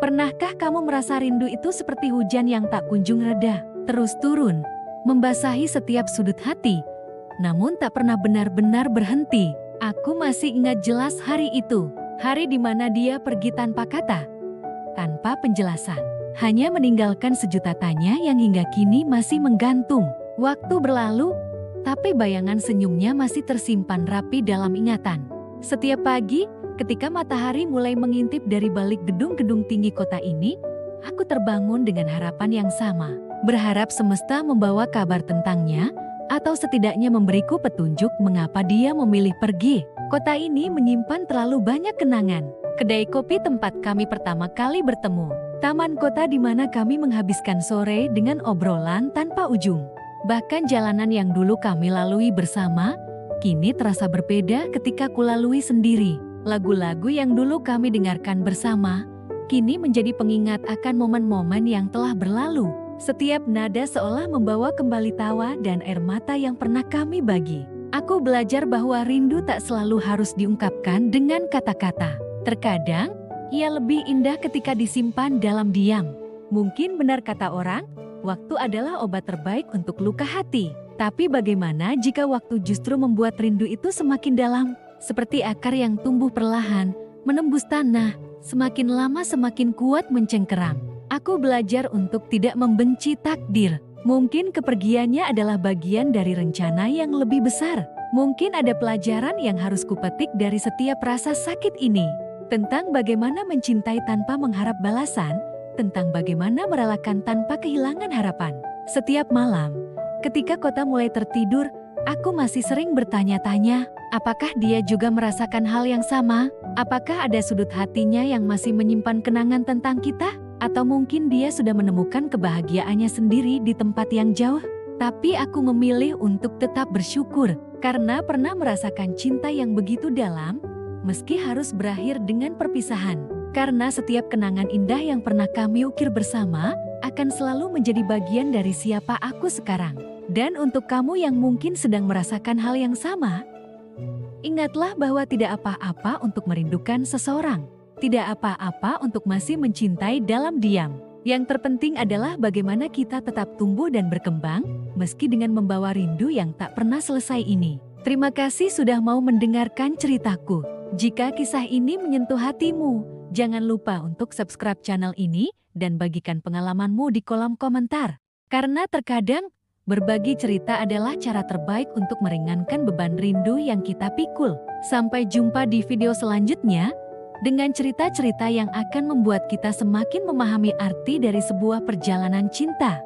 Pernahkah kamu merasa rindu itu seperti hujan yang tak kunjung reda, terus turun, membasahi setiap sudut hati, namun tak pernah benar-benar berhenti? Aku masih ingat jelas hari itu, hari di mana dia pergi tanpa kata, tanpa penjelasan, hanya meninggalkan sejuta tanya yang hingga kini masih menggantung. Waktu berlalu, tapi bayangan senyumnya masih tersimpan rapi dalam ingatan. Setiap pagi, ketika matahari mulai mengintip dari balik gedung-gedung tinggi kota ini, aku terbangun dengan harapan yang sama. Berharap semesta membawa kabar tentangnya, atau setidaknya memberiku petunjuk mengapa dia memilih pergi. Kota ini menyimpan terlalu banyak kenangan. Kedai kopi tempat kami pertama kali bertemu. Taman kota di mana kami menghabiskan sore dengan obrolan tanpa ujung. Bahkan jalanan yang dulu kami lalui bersama, kini terasa berbeda ketika kulalui sendiri. Lagu-lagu yang dulu kami dengarkan bersama, kini menjadi pengingat akan momen-momen yang telah berlalu. Setiap nada seolah membawa kembali tawa dan air mata yang pernah kami bagi. Aku belajar bahwa rindu tak selalu harus diungkapkan dengan kata-kata. Terkadang, ia lebih indah ketika disimpan dalam diam. Mungkin benar kata orang, waktu adalah obat terbaik untuk luka hati. Tapi bagaimana jika waktu justru membuat rindu itu semakin dalam? Seperti akar yang tumbuh perlahan, menembus tanah, semakin lama semakin kuat mencengkeram. Aku belajar untuk tidak membenci takdir. Mungkin kepergiannya adalah bagian dari rencana yang lebih besar. Mungkin ada pelajaran yang harus kupetik dari setiap rasa sakit ini. Tentang bagaimana mencintai tanpa mengharap balasan, tentang bagaimana merelakan tanpa kehilangan harapan. Setiap malam, ketika kota mulai tertidur, aku masih sering bertanya-tanya, apakah dia juga merasakan hal yang sama? Apakah ada sudut hatinya yang masih menyimpan kenangan tentang kita? Atau mungkin dia sudah menemukan kebahagiaannya sendiri di tempat yang jauh? Tapi aku memilih untuk tetap bersyukur, karena pernah merasakan cinta yang begitu dalam, meski harus berakhir dengan perpisahan. Karena setiap kenangan indah yang pernah kami ukir bersama, akan selalu menjadi bagian dari siapa aku sekarang. Dan untuk kamu yang mungkin sedang merasakan hal yang sama, ingatlah bahwa tidak apa-apa untuk merindukan seseorang. Tidak apa-apa untuk masih mencintai dalam diam. Yang terpenting adalah bagaimana kita tetap tumbuh dan berkembang, meski dengan membawa rindu yang tak pernah selesai ini. Terima kasih sudah mau mendengarkan ceritaku. Jika kisah ini menyentuh hatimu, jangan lupa untuk subscribe channel ini dan bagikan pengalamanmu di kolom komentar. Karena terkadang, berbagi cerita adalah cara terbaik untuk meringankan beban rindu yang kita pikul. Sampai jumpa di video selanjutnya, dengan cerita-cerita yang akan membuat kita semakin memahami arti dari sebuah perjalanan cinta.